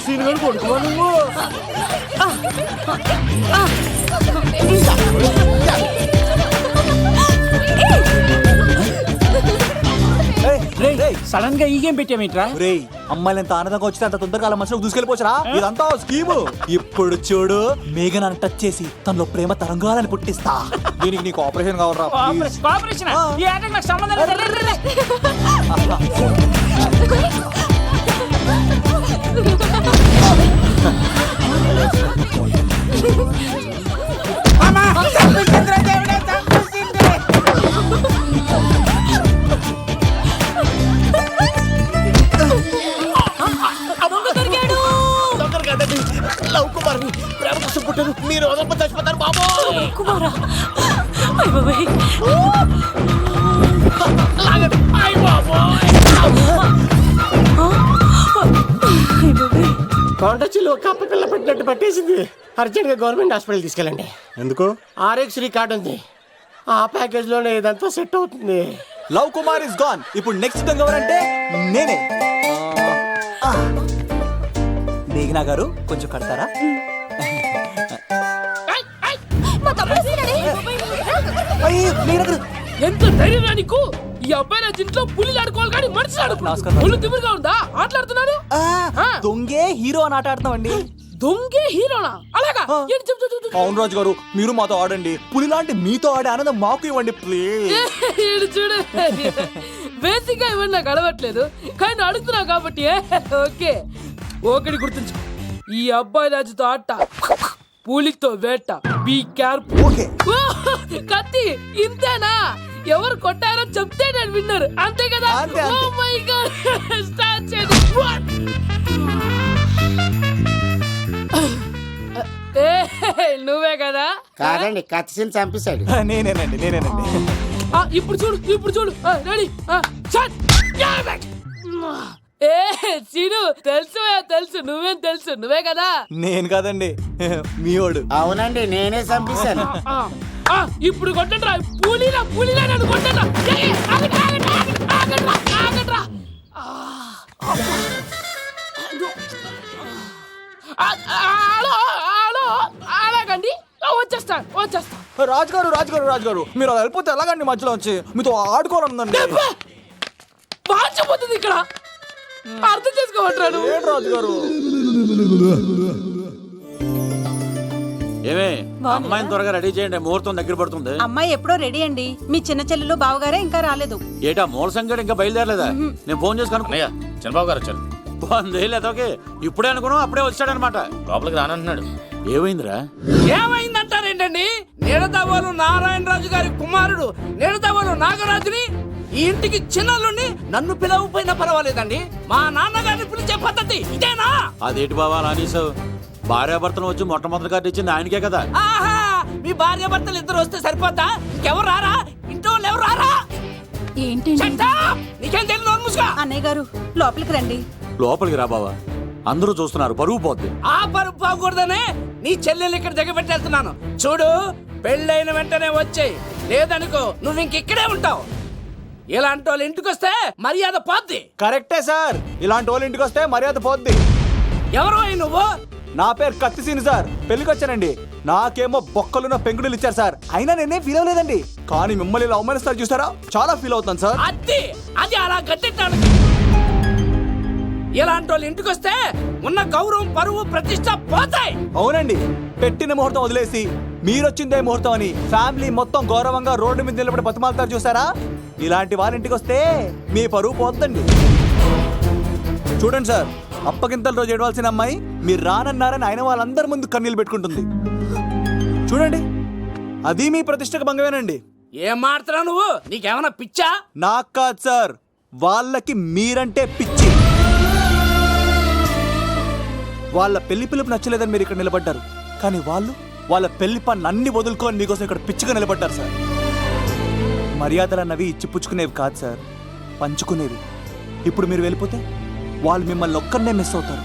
Scene గారు కొడుకుమా నువ్వు. Sudden గా ఈ గేమ్ పెట్టామేంట్రా? రేయ్, అమ్మాయిలు ఎంత ఆనందంగా వచ్చితే అంత తొందరగా అలా మనసులోకి దూసుకెళ్ళిపోవచ్చురా. ఇదంతా స్కీము. ఇప్పుడు చూడు, మేఘన్ అని టచ్ చేసి తనలో ప్రేమ తరంగాలని పుట్టిస్తా. దీనికి నీకు ఆపరేషన్ కావాలరా. కోఆపరేషన్ ఈ ఆటకు నాకు సంబంధం లేదు. లవ్ కుమార్ ప్రేమ కోసం పుట్టారు. మీరు వదలప చచ్చిపోతారు బాబు. కుమారా కొండ చిల్లు కప్ప పిల్ల పెట్టినట్టు పట్టేసింది. అర్జెంట్ గా గవర్నమెంట్ హాస్పిటల్ తీసుకెళ్ళండి. ఎందుకు? ఆర్ఎక్స్ కార్డు ఉంది. ఆ ప్యాకేజ్ లోనే ఇదంతా సెట్ అవుతుంది. Love Kumar is gone. ఇప్పుడు నెక్స్ట్ దొంగ ఎవరంటే నేనే. మేఘనా గారు కొంచెం కడతారా? ఎంత ధైర్యం నీకు? ఈ అబ్బాయి నా ఇంట్లో పులి ఆడుకోవాలి కానీ మనిషి ఆడుకో. పులి తిమ్మిరిగా ఉందా? ఆటలాడుతున్నాను. దొంగే హీరో అని ఆట ఆడతామండి. దొంగే హీరోనా? అలాగా? అవును రాజు గారు, మీరు మాతో ఆడండి. పులి లాంటి మీతో ఆడే ఆనందం మాకు ఇవ్వండి ప్లీజ్. చూడు, బేసిక్ గా ఇవన్నీ నాకు అడవట్లేదు కానీ అడుగుతున్నా కాబట్టి ఓకే. ఒకటి గుర్తుంచు, ఈ అబ్బాయి రాజుతో ఆట, పులితో వేట. Be careful. కత్తి ఇంతేనా? ఎవరు కొట్టారో చెప్తే నేను విన్నారు, అంతే కదా? ఓ మై గాడ్, స్టార్ట్ చేయండి. నువ్వే కదా? కాదండి, కత్తిని చంపేశాడు. నేనేనండి. ఇప్పుడు చూడు. రెడీ. సీను, తెలుసు. నువ్వేం తెలుసు? నువ్వే కదా? నేను కాదండి, మీవాడు. అవునండి, నేనే చంపేశాను. ఇప్పుడు కొట్టండిరా. పులిలా నన్ను కొట్టండి. అలాగండి, వచ్చేస్తా. రాజు గారు మీరు అలా వెళ్ళిపోతే ఎలాగండి? మధ్యలో వచ్చి మీతో ఆడుకోవాలనుందండి. మార్చిపోతుంది ఇక్కడ, అర్థం చేసుకోవట్రాను. రాజు గారు ఏమే, అమ్మాయిని త్వరగా రెడీ చేయండి, ముహూర్తం దగ్గర పడుతుంది. అమ్మాయి ఎప్పుడో రెడీ అండి. మీ చిన్న చెల్లెలు బావగారే ఇంకా రాలేదు. ఏటా మూల సంగతి ఇంకా బయలుదేరలేదా? నేను ఫోన్ చేసి కనుక్కున్నా. చంద్రబాబు గారు వచ్చారు. లేదోకే ఇప్పుడే అనుకున్నాం, అప్పుడే వచ్చాడనమాట. లోపలికి రానంటున్నాడు. ఏమైందిరా? ఏమైందంటారేంటండి? నిడదవోలు నారాయణరాజు గారి కుమారుడు నిడదవోలు నాగరాజుని ఈ ఇంటికి చిన్నల్లుండి నన్ను పిలవపోయినా పర్వాలేదండి. మా నాన్నగారిని పిలిచే పద్ధతి ఇదేనా? అదేంటి బాబా అలా అనేసావు? భార్యాభర్తను వచ్చి మొట్టమొదటి కార్డు ఇచ్చింది ఆయనకే కదా. ఆహా, మీ భార్యాభర్తలు ఇద్దరు వస్తే సరిపోతా? ఇంకెవరు రారా? ఇంట్లో ఎవరు రారా? ఏంటి నీకేం తెలియదు? ముసుగా అన్నయ్య గారు లోపలికి రండి. లోపలికి రా బావా, అందరూ చూస్తున్నారు, పరువు పోద్ది. ఆ పరుపు పోకూడదనే నీ చెల్లెలు ఇక్కడ జగబెట్టేస్తున్నాను. చూడు, పెళ్ళైన వెంటనే వచ్చేయి, లేదనుకో నువ్వు ఇంకెక్కడే ఉంటావు. ఇలాంటి వాళ్ళు ఇంటికి వస్తే మర్యాద పోద్ది. కరెక్టే సార్, ఇలాంటి వాళ్ళ ఇంటికి వస్తే మర్యాద పోద్ది. ఎవరు అయి నువ్వు? నా పేరు కత్తిసీని సార్, పెళ్లికి వచ్చానండి. నాకేమో బొక్కలున్న పెంకుడులు ఇచ్చారు సార్, అయినా నేనే ఫీల్ అవ్వలేదండి. కానీ మిమ్మల్ని ఇలా అవమానిస్తారు చూసారా, చాలా ఫీల్ అవుతాను సార్. అది అలా గట్టెట్టాను. ఇలాంటి వాళ్ళు ఇంటికి వస్తే ఉన్న గౌరవం, పరువు, ప్రతిష్ట పోతాయి. అవునండి, పెట్టిన ముహూర్తం వదిలేసి మీరొచ్చిందే ముహూర్తం అని ఫ్యామిలీ మొత్తం గౌరవంగా రోడ్డు మీద నిలబడి బతిమాలుతారు చూసారా. ఇలాంటి వాళ్ళ ఇంటికి వస్తే మీ పరువు పోతుందండి. చూడండి సార్, అప్పగింతల రోజు ఏడవలసిన అమ్మాయి మీరు రానన్నారని ఆయన వాళ్ళందరి ముందు కన్నీళ్ళు పెట్టుకుంటుంది. చూడండి, అది మీ ప్రతిష్టకు భంగమేనండి. ఏం మాట్లాడుతున్నావు నువ్వు? నీకేమన్నా పిచ్చా? నాకు కాదు సార్, వాళ్ళకి మీరంటే పిచ్చి. వాళ్ళ పెళ్లి పిలుపు నచ్చలేదని మీరు ఇక్కడ నిలబడ్డారు, కానీ వాళ్ళు వాళ్ళ పెళ్లి పని అన్ని వదులుకొని మీకోసం ఇక్కడ పిచ్చిగా నిలబడ్డారు సార్. మర్యాదలు అన్నవి ఇచ్చిపుచ్చుకునేవి కాదు సార్, పంచుకునేవి. ఇప్పుడు మీరు వెళ్ళిపోతే వాళ్ళు మిమ్మల్ని ఒక్కరినే మిస్ అవుతారు,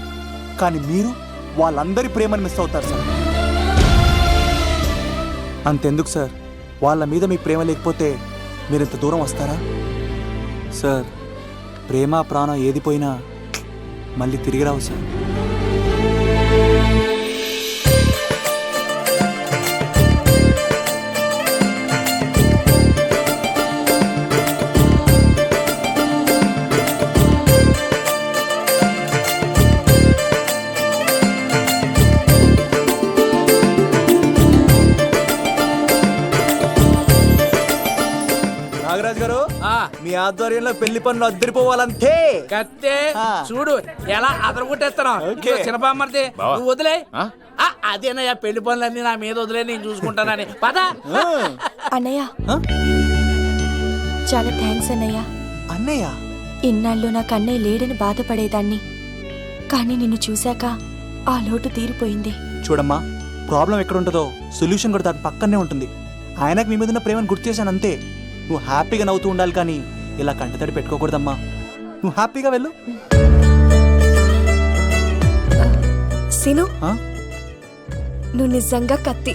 కానీ మీరు వాళ్ళందరి ప్రేమను మిస్ అవుతారు సార్. అంతెందుకు సార్, వాళ్ళ మీద మీ ప్రేమ లేకపోతే మీరు ఇంత దూరం వస్తారా సార్? ప్రేమ ప్రాణం ఏది పోయినా మళ్ళీ తిరిగి రావు సార్. నాగరాజ్ గారు, మీ ఆధ్వర్యంలో పెళ్లి పనులు అద్దరిపోవాలంతే. కత్తే ఆ. చూడు ఎలా అదరగొట్టేస్తాను. ఓకే. చిన్నపామర్ది బావా. నువ్వు వదిలే. ఆ? అదేనయ్యా పెళ్లి పనులన్నీ నా మీద వదిలే, నేను చూసుకుంటానని పద. అన్నయ్య ఆ? చాలా థ్యాంక్స్ అన్నయ్య. అన్నయ్య ఇన్నాళ్ళు నాకు అన్నయ్య లేడని బాధపడేదాన్ని, కానీ నిన్ను చూశాక ఆ లోటు తీరిపోయింది. చూడమ్మా, ప్రాబ్లం ఎక్కడ ఉంటుందో సొల్యూషన్ కూడా దాని పక్కనే ఉంటుంది. ఆయనకు మీ మీద ఉన్న ప్రేమను గుర్తు చేశాను అంతే. నువ్వు హ్యాపీగా నవ్వుతూ ఉండాలి, కానీ ఇలా కంటతడి పెట్టుకోకూడదమ్మా. నువ్వు హ్యాపీగా వెళ్ళు. సీను, ఆ? నువ్వు నిజంగా కత్తి.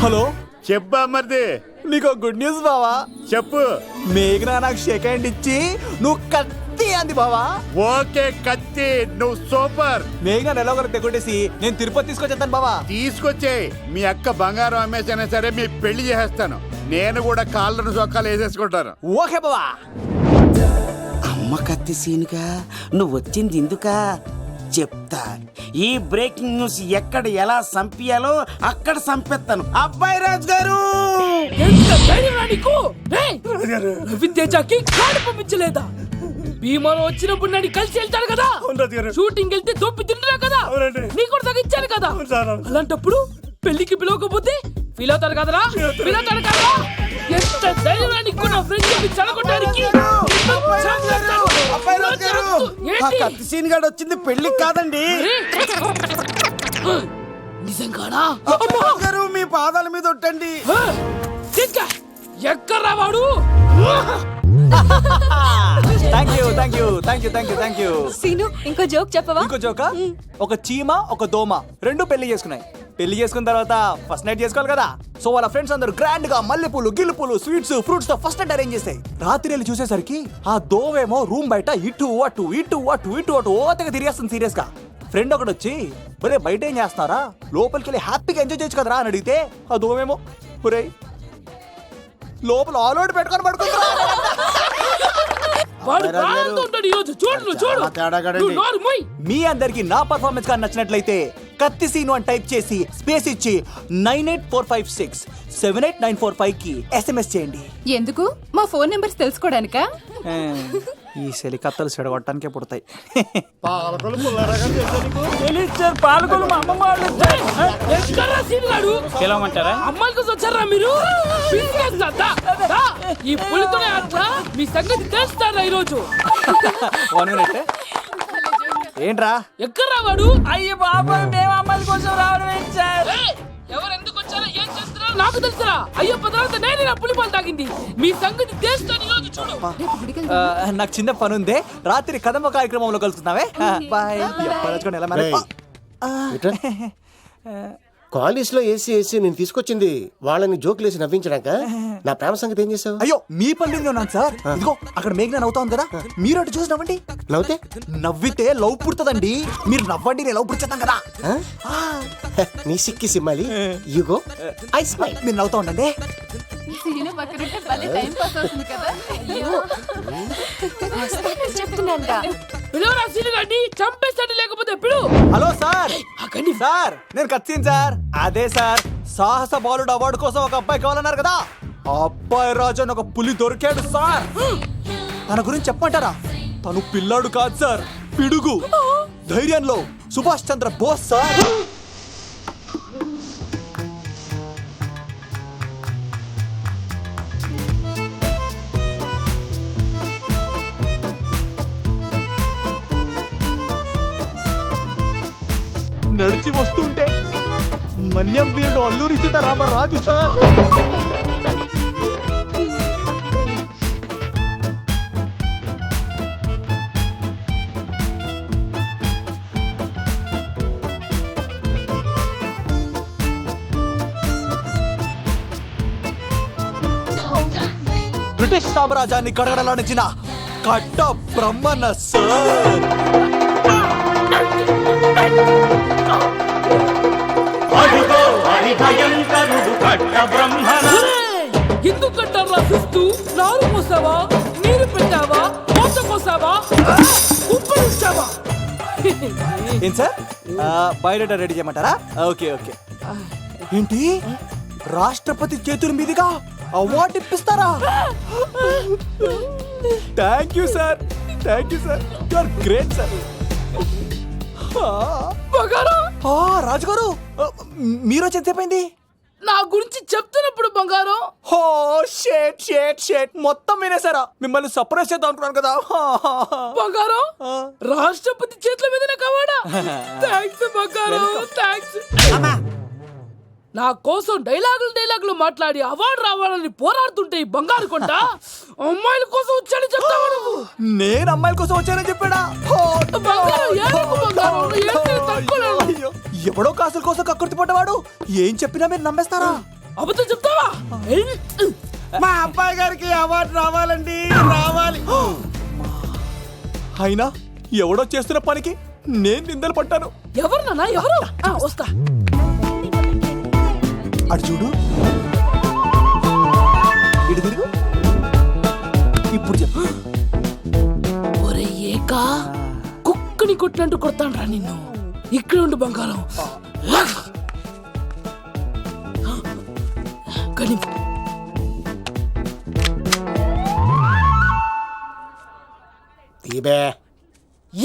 హలో, చెప్పా మరిది, నీకు గుడ్ న్యూస్ బావా. చెప్పు. మేఘనా నాకు షేక్ హ్యాండ్ ఇచ్చి నువ్వు కత్తి అంది బావా. ఓకే కత్తి, నువ్వు సూపర్. మేఘనా ఎలా ఒకరు తెగొట్టేసి నేను తిరుపతి తీసుకొచ్చేస్తాను బావా. తీసుకొచ్చే మీ అక్క బంగారం అమ్మేసైనా సరే మీ పెళ్లి చేసేస్తాను. నేను కూడా కాళ్ళను చొక్కాలు వేసేసుకుంటాను. ఓకే బావా. అమ్మ కత్తి సీనుగా నువ్వు వచ్చింది ఎందుకా చెప్తా. ఈ బ్రేకింగ్ న్యూస్ ఎక్కడ ఎలా సంపియాలో అక్కడ సంపెత్తాను. అబ్బాయి రాజు గారు, ఎంత ధైర్యంరా నీకు? రేయ్, రవిన్ తేజకి కార్డు పంపించలేదా? భీమాలో వచ్చినప్పుడు నన్ను కలిసి వెళ్తాడు కదా, షూటింగ్ వెళ్తే దొప్పి తింటున్నా కదా, నీ కూడా తగ్గించాను కదా. అలాంటప్పుడు పెళ్లికి పిలవకపోతే ఫీల్ అవుతారు కదరా, ఫీల్ అవుతాడు కదా. ఎంత ధైర్యం నీకు నా ఫ్రెండ్ చెప్పి చదవడానికి. కత్తి సీన్ గాడు వచ్చింది పెళ్లికి కాదండి. నిజంగానా? రాజు గారు, మీ పాదాల మీద ఒట్టండి. ఎక్కడ్రా వాడు? Thank you, thank you, thank you, thank you, thank you. Seenu, ఇంకో జోక్ చెప్పవా? ఇంకో జోకా? ఒక చీమ ఒక దోమ రెండు పెళ్లి చేసుకున్నాయి. పెళ్లి చేసుకున్న తర్వాత ఫస్ట్ నైట్ చేసుకోవాలి కదా. సో వాళ్ళ ఫ్రెండ్స్ అందరూ గ్రాండ్ గా మల్లెపూలు, గిల్లుపూలు, స్వీట్స్, ఫ్రూట్స్ తో ఫస్ట్ నైట్ అరేంజ్ చేస్తాయి. రాత్రి వెళ్ళి చూసేసరికి ఆ దోవేమో రూమ్ బయట ఇటు అటు ఇటు అటు ఇటు అటు ఓతగా తిరిగేస్తుంది సీరియస్ గా. ఫ్రెండ్ ఒకటి వచ్చి, ఒరే బయట ఏం చేస్తున్నారా, లోపలికి వెళ్ళి హ్యాపీగా ఎంజాయ్ చేయొచ్చు కదరా అని అడిగితే ఆ దోవేమో, ఒరే లోపల ఆల్అౌట్ పెట్టుకొని పడుకుంటా. వాడు ప్రాణంతో ఉంటాడు ఈ రోజు. చూడు చూడు. నువ్వు నోరు మూయ్. మీ అందరికి నా పర్ఫార్మెన్స్ కానీ నచ్చినట్లయితే కత్తి సీను అని టైప్ చేసి స్పేస్ ఇచ్చి 9845678945 కి SMS చేయండి. ఎందుకు? మా ఫోన్ నెంబర్స్ తెలుసుకోవడానికా? ఈ సెలికత్తలు చెడగొట్టడానికే పుడతాయి. పాలకొల్లు మా అమ్మమ్మ వాళ్ళు. ఎక్కడ్రా సీన్ గాడు? పిలవమంటారా? అమ్మాయిల కోసం వచ్చారా మీరు? పిసికేస్తా, దా, దా. ఈ పులితోనే అట్లా మీ సంగతి తెలుస్తారా ఈ రోజు? 1 minute. ఏంట్రా ఎక్కడ్రా వాడు? అయ్యో బాబాయ్, మేము అమ్మాయిల కోసం రావడం ఏంటి సార్? ఏయ్, ఎవరు ఎందుకు వచ్చారో ఏం చేస్తున్నారో నాకు తెలుసురా. అయ్యో తర్వాత నేనే నా పులిపాలు తాగింది. మీ సంగతి తెలుస్తాను ఈ రోజు. చూడు. నాకు చిన్న పని ఉంది, రాత్రి కదమ్మ కార్యక్రమంలో కలుస్తున్నావే. బాయ్. ఎలా మేనేజ్? కాలేజ్ లో ఏసీ నేను తీసుకొచ్చింది వాళ్ళని జోకులేసి నవ్వించడాక. నా ప్రేమ సంగతి ఏం చేసావు? అయ్యో మీ పని మీద ఉన్నాను సార్. ఇదిగో అక్కడ మేఘన నవ్వుతా ఉంది కదా, మీరు అటు చూసి నవ్వండి. నవ్వుతే నవ్వితే లవ్ పుడుతుందండి. మీరు నవ్వండి, నేను లవ్ పుడిచేద్దాం కదా. నీ సిక్కి సిమ్మాలి. యుగో ఐ స్మైల్. మీరు నవ్వుతా ఉండండి. చెప్తున్నాంట. పిలవరా సీన్ గాడిని, చంపేస్తాడు లేకపోతే పిలు. Hello sir. సార్ నేను కత్తిన్ సార్. అదే సార్, సాహస బాలుడు అవార్డు కోసం ఒక అబ్బాయి కావాలన్నారు కదా. ఆ అబ్బాయి రాజు అని ఒక పులి దొరికాడు సార్. తన గురించి చెప్పమంటారా? తను పిల్లాడు కాదు సార్, పిడుగు. ధైర్యంలో సుభాష్ చంద్ర బోస్ సార్. నడిచి వస్తుంటే మన్యం వీరుడు అల్లూరి సీతారామరాజు సార్. బ్రిటిష్ సామ్రాజ్యాన్ని కడగడలాడించిన కట్ట బ్రహ్మన్న సార్. ఎందుకు కట్టారా సిస్తూ? నారు పోసావా, నీరు పెట్టావా, మోస కోసావా, ఉప్పరించావా? ఏం సార్ బయోడేటా రెడీ చేయమంటారా? Okay okay. ఏంటి రాష్ట్రపతి చేతుల మీదుగా అవార్డు ఇప్పిస్తారా? Thank you sir, thank you sir, you are great sir. రాజుగారు మీరు ఎంతసేపైంది? నా గురించి చెప్తున్నప్పుడు బంగారం. హో షేట్ షేట్ షేట్ మొత్తం వినేసారా? మిమ్మల్ని సర్ప్రైజ్ చేద్దాం అనుకున్నాను కదా. బంగారం రాష్ట్రపతి చేతుల మీద కావాడా? థ్యాంక్స్ బంగారం, థ్యాంక్స్. నా కోసం డైలాగులు మాట్లాడి అవార్డు రావాలని పోరాడుతుంటే ఈ బంగారు కొండ అమ్మాయిల కోసం వచ్చాడని చెప్తావా నువ్వు? నేను అమ్మాయిల కోసం వచ్చానని చెప్పాడా? బంగారం, ఏడుపు బంగారం, ఏంటి తక్కువలేదు? అయ్యో, ఎవడో కాసుల కోసం కక్కుర్తి పడ్డవాడు ఏం చెప్పినా మీరు నమ్మేస్తారా? అబద్ధం చెప్తావా? మా అబ్బాయి గారికి అవార్డు రావాలండి, రావాలి. అయినా ఎవడో చేస్తున్న పనికి నేను నిందలు పట్టాను. ఎవరు నాన్న, ఎవరు? వస్తా. అటు చూడు, ఇటు తిరుగు, ఇప్పుడు చెప్పు. ఒరే ఏకా, కుక్కని కొట్టినట్టు కొడతాను రా నిన్ను. ఇక్కడ ఉండు బంగారం. కానీ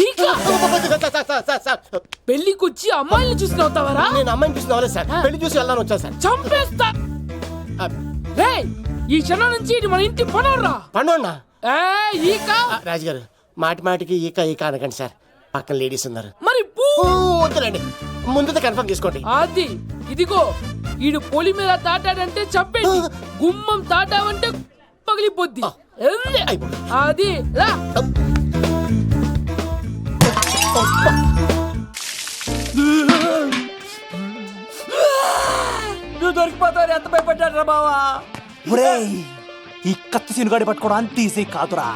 ఈకా పెళ్లికొచ్చి అమ్మాయిని చూసి నవ్వుతావరా? నేను అమ్మాయిని చూసి నవ్వలేదు సార్, పెళ్లి చూసి వెళ్ళాలని వచ్చా సార్. చంపేస్తా. రేయ్, ఈ క్షణం నుంచి ఇది మన ఇంటి పనోడ్రా. పండుగ ఈకా రాజుగారు మాటి మాటికి ఈక ఈక అనకండి సార్, పక్కన లేడీస్ ఉన్నారు. మరి వద్దులేండి, ముందు కన్ఫర్మ్ చేసుకోండి. అది ఇదిగో, ఈడు పొలి మీద తాటాడంటే చంపేది, గుమ్మం తాటావంటే పగిలిపోద్ది. అది రా. నువ్వు దొరికిపోతావు, ఎంత భయపడ్డాడు రా బావా. ఈ కత్తి సీనుగాడి పట్టుకోవడం అంత ఈజీ కాదురా.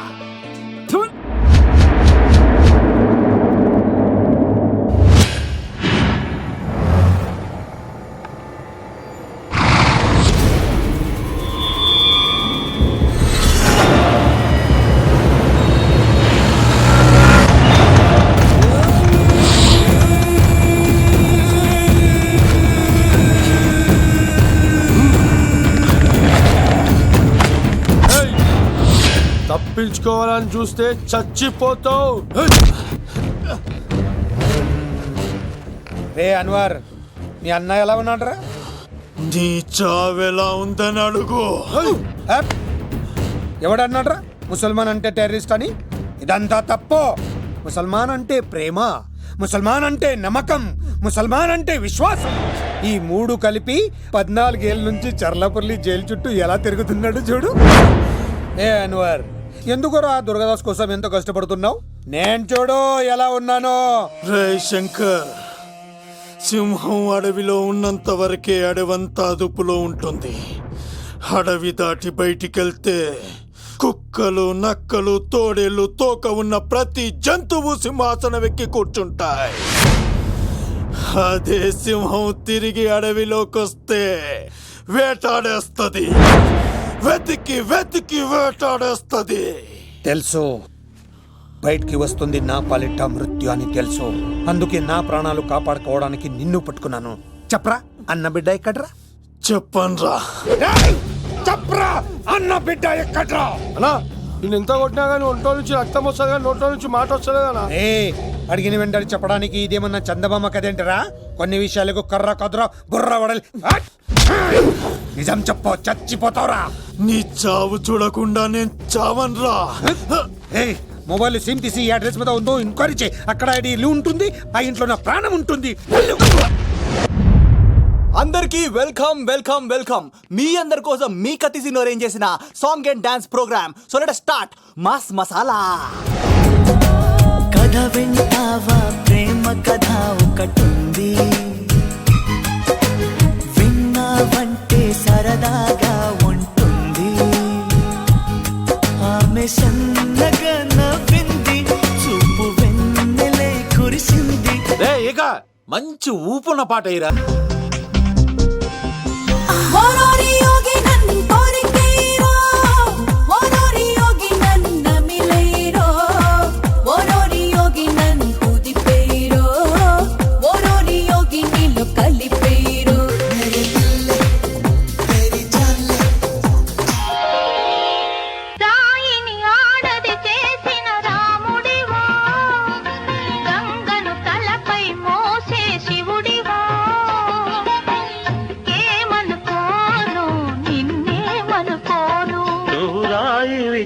తప్పించుకోవాలని చూస్తే చచ్చిపోతావు. రే అన్వర్, మీ అన్న ఎలా ఉన్నాడరా? నీ చావెలా ఉందని అడుగు. ఎవడన్నాడ్రా ముసల్మాన్ అంటే టెర్రరిస్ట్ అని? ఇదంతా తప్పు. ముసల్మాన్ అంటే ప్రేమ, ముసల్మాన్ అంటే నమ్మకం, ముసల్మాన్ అంటే విశ్వాసం. ఈ మూడు కలిపి 14 ఏళ్ళ నుంచి చర్లపల్లి జైలు చుట్టూ ఎలా తిరుగుతున్నాడు చూడు. ఏ అన్వర్, ఎందుకురా దుర్గదాస్ కోసం ఎంతో కష్టపడుతున్నావు? నేను చూడు ఎలా ఉన్నానో. రే శంకర్, సింహం అడవిలో ఉన్నంత వరకే అడవంతా అదుపులో ఉంటుంది. అడవి దాటి బయటికెళ్తే కుక్కలు, నక్కలు, తోడేళ్లు, తోక ఉన్న ప్రతి జంతువు సింహాసనం ఎక్కి కూర్చుంటాయి. అదే సింహం తిరిగి అడవిలోకి వస్తే వేటాడేస్తది, వెతికి వెతికి వేటాడేస్తది. తెలుసు, బయటికి వస్తుంది నా పాలిట మృత్యు అని తెలుసు. అందుకే నా ప్రాణాలు కాపాడుకోవడానికి నిన్ను పట్టుకున్నాను. చెప్పరా అన్న బిడ్డ ఎక్కడ్రా? చెప్పన్రా. చెప్పరా అన్న బిడ్డ ఎక్కడ్రా? అన్నా, నేను ఎంత కొట్టినా కానీ ఒంట్లో నుంచి రక్తం వస్తుంది కానీ నోట్లో నుంచి మాట వస్తలేదు అన్నా. అడిగిన వెంటనే చెప్పడానికి ఇదేమన్నా చందమామ కదేంటరా? కొన్ని విషయాలకు కర్ర కదరా బుర్ర వడలి. నిజం చెప్పు, చచ్చిపోతావురా. నీ చావు చూడకుండా నేను చావన్రా. మొబైల్ సిమ్ తీసి ఈ అడ్రస్ మీద ఉందో ఎంక్వైరీ చేయి. అక్కడ ఐడి ఉంటుంది, ఆ ఇంట్లో నా ప్రాణం ఉంటుంది. అందరికీ వెల్కమ్ వెల్కమ్ వెల్కమ్. మీ అందరి కోసం మీ కత్తి సీన్ అరేంజ్ చేసిన song and dance program. So let us start mass masala. కథ వింటావా, ప్రేమ కథ ఒకటుంది, విన్నావంటే సరదాగా ఉంటుంది. సన్నగా నవ్వింది చూపు వెన్నెలై కురిసింది. రే ఇక మంచి ఊపున్న పాట అయ్యిరా.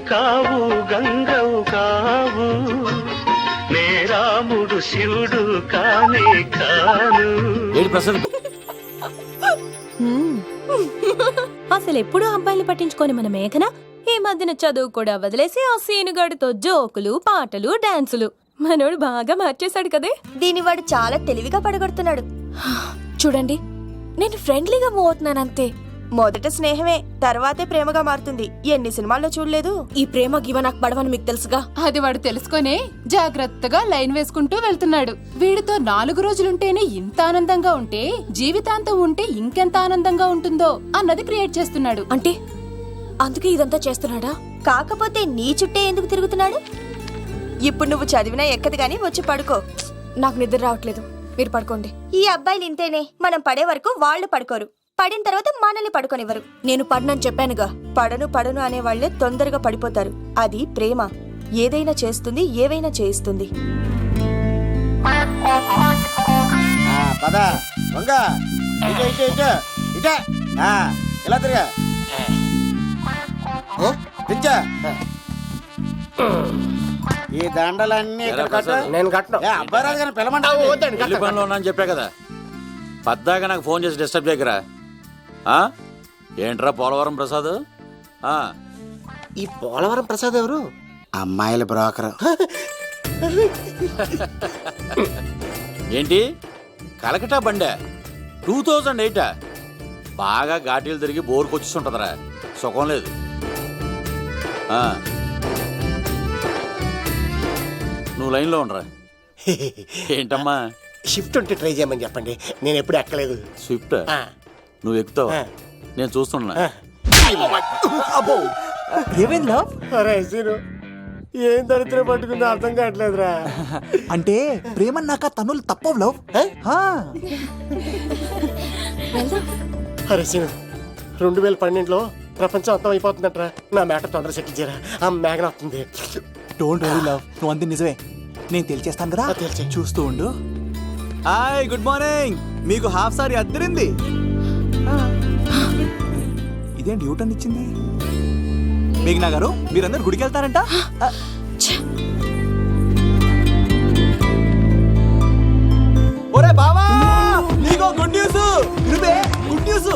కావు గంగవు కావు నే రాముడు శివుడు కానే కాను. ఏంటి ప్రసాద్? అసలు ఎప్పుడు అబ్బాయిలు పట్టించుకొని మన మేఘన ఈ మధ్యన చదువు కూడా వదిలేసి ఆ సీనుగాడితో జోకులు పాటలు డాన్సులు. మనోడు బాగా మార్చేశాడు కదే. దీని వాడు చాలా తెలివిగా పడగొడుతున్నాడు. చూడండి, నేను ఫ్రెండ్లీగా మూవ్ అవుతున్నాను అంతే. మొదట స్నేహమే, తర్వాతే ప్రేమగా మారుతుంది. ఎన్ని సినిమాల్లో చూడలేదు. ఈ ప్రేమ గివ నాకు పడవని మీకు తెలుసుగా. అది వాడు తెలుసుకొనే జాగ్రత్తగా లైన్ వేసుకుంటూ వెళ్తున్నాడు. వీడితో 4 రోజులుంటేనే ఇంత ఆనందంగా ఉంటే జీవితాంతం ఉంటే ఇంకెంత ఆనందంగా ఉంటుందో అన్నది క్రియేట్ చేస్తున్నాడు. అంటే అందుకే ఇదంతా చేస్తున్నాడా? కాకపోతే నీ చుట్టే ఎందుకు తిరుగుతున్నాడు? ఇప్పుడు నువ్వు చదివినా ఎక్కదు గానీ వచ్చి పడుకో. నాకు నిద్ర రావట్లేదు, మీరు పడుకోండి. ఈ అబ్బాయిలు ఇంతేనే, మనం పడే వరకు వాళ్ళు పడుకోరు, పడిన తర్వాత మనల్ని పడుకోనివ్వరు. నేను పడనని చెప్పానుగా. పడను అనే వాళ్లే తొందరగా పడిపోతారు. అది ప్రేమ, ఏదైనా చేస్తుంది, ఏవైనా చేయిస్తుంది. పద వంగ ఇలా తిరిగా ఈ దండలన్నీ ఇక్కడ కట్టు. నేను కట్టను. అబ్బాయి రాజు గారిని పిలమంటావు? పెళ్లి పనిలో ఉన్నా అని చెప్పా కదా. పద్దాగా నాకు ఫోన్ చేసి డిస్టర్బ్ చేయకరా. ఏంట్రా పోలవరం ప్రసాద్? ఈ పోలవరం ప్రసాద్ ఎవరు? అమ్మాయిల బ్రోకరు. ఏంటి కలకటా బండే 2008? బాగా ఘాటీలు తిరిగి బోర్కొచ్చిస్తుంటదరా, సుఖం లేదు. నువ్వు లైన్లో ఉండరా. ఏంటమ్మా? షిఫ్ట్ ఉంటే ట్రై చేయమని చెప్పండి, నేను ఎప్పుడు ఎక్కలేదు. స్విఫ్ట్ నువ్వు ఎక్కుతావు, నేను చూస్తున్నా. ఏమైంది లవ్? ఏం దరిద్రం పట్టుకుందో అర్థం కావట్లేదురా. అంటే ప్రేమన్నాక తనులు తప్పవు లవ్. అరే సీను, 2012లో ప్రపంచం అంతం అయిపోతుందట్రా. నా మ్యాటర్ తొందర సెటిల్ చేయరా, ఆ మేఘన వస్తుంది. డోంట్ వరీ లవ్, నువ్వు అంది నిజమే. నేను తెలిచేస్తాను కదా, చూస్తూ ఉండు. Hi, good morning. మీకు హాఫ్ సారీ అద్దరింది. ఇదేంటి యూటర్న్ ఇచ్చింది? మేఘనా గారు, మీరందరూ గుడికి వెళ్తారంట. ఒరే బావా, నీకో గుడ్ న్యూస్. నువ్వే గుడ్ న్యూస్.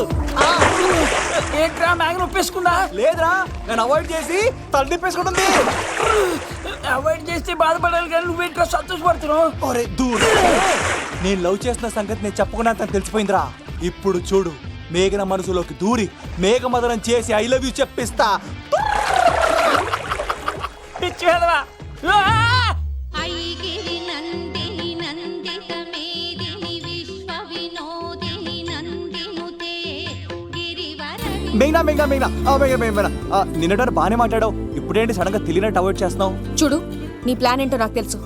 ఏంట్రా మ్యాగ్ని ఒప్పేసుకుందా? లేదురా, నేను అవాయిడ్ చేసి తల తిప్పేసుకుంటుంది. అవాయిడ్ చేస్తే బాధపడాలి కానీ నువ్వేంట్రా సంతోషపడుతున్నావు? ఒరే దూర్, నేను లవ్ చేసిన సంగతి నేను చెప్పకుండా తను తెలిసిపోయిందిరా. ఇప్పుడు చూడు, మేఘన మనసులోకి దూరి మేఘమదనం చేసి ఐ లవ్ యూ చెప్పిస్తా. పిచ్చి కదరా. నిన్నట బానే మాట్లాడావు, ఇప్పుడేంటి సడన్ గా తెలియనట్టు అవాయిడ్ చేస్తున్నావు? చూడు, నీ ప్లాన్ ఏంటో నాకు తెలుసు.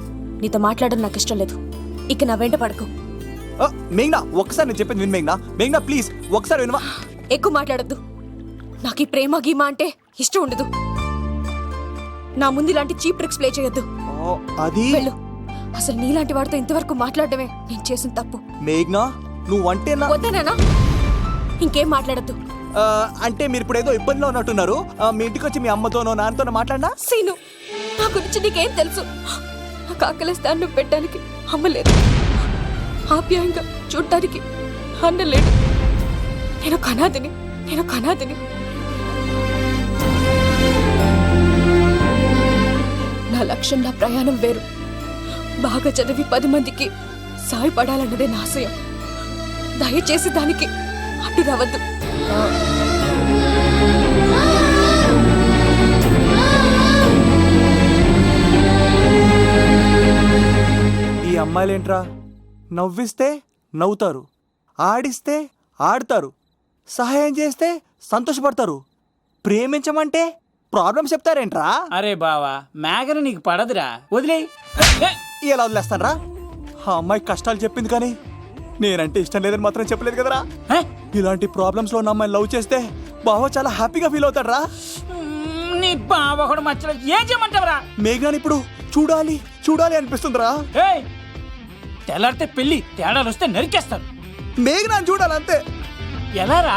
నీతో మాట్లాడడం నాకు ఇష్టం లేదు. ఇక నా వెంట పడకు. మేఘనా, ఒక్కసారి నేను చెప్పేది విను. మేఘనా ప్లీజ్ ఒకసారి వినవా? ఎక్కువ మాట్లాడద్దు. నాకు ఈ ప్రేమ గీమా అంటే ఇష్టం ఉండదు. నా ముందు ఇలాంటి చీప్ ట్రిక్స్ ప్లే చేయొద్దు. అది వెళ్ళు. అసలు నీలాంటి వాడితో ఇంతవరకు మాట్లాడటమే నేను చేసిన తప్పు. మేఘనా, నువ్వంటే వద్దనా? ఇంకేం మాట్లాడద్దు. అంటే మీరు ఇప్పుడు ఏదో ఇబ్బందిలో ఉన్నట్టున్నారు. మీ ఇంటికి వచ్చి మీ అమ్మతోనో నాన్నతోనో మాట్లాడినా? సీను, నా గురించి నీకేం తెలుసు? నాకు ఆకలిస్తాను నువ్వు పెట్టడానికి అమ్మలేదు, ఆప్యాయంగా చూడ్డానికి అన్నలేడు. నేను కనాదిని. నా లక్ష్యం, నా ప్రయాణం వేరు. బాగా చదివి 10 మందికి సాయపడాలన్నదే నా ఆశయం. దయచేసి దానికి అడ్డు రావద్దు. అమ్మాయిలేంట్రా నవ్విస్తే నవ్వుతారు, ఆడిస్తే ఆడతారు, సహాయం చేస్తే సంతోషపడతారు, ప్రేమించమంటే ప్రాబ్లమ్స్ చెప్తారేంట్రా? అరే బావా మేఘన నీకు పడదురా, వదిలే. ఎలా వదిలేస్తానరా? ఆ అమ్మాయి కష్టాలు చెప్పింది కానీ నేనంటే ఇష్టం లేదని మాత్రం చెప్పలేదు కదరా. ఇలాంటి ప్రాబ్లమ్స్ లో ఉన్న అమ్మాయిని లవ్ చేస్తే బావ చాలా హ్యాపీగా ఫీల్ అవుతాడరా. నీ బావ కూడా మచ్చలేదు, ఏం చేయమంటావురా? మేఘనాని ఇప్పుడు చూడాలి చూడాలి అనిపిస్తుందిరా. ఏయ్, తెల్లారితే పెళ్లి, తేడాలు వస్తే నరికేస్తారు. మేఘనాని చూడాలంతే. ఎలారా?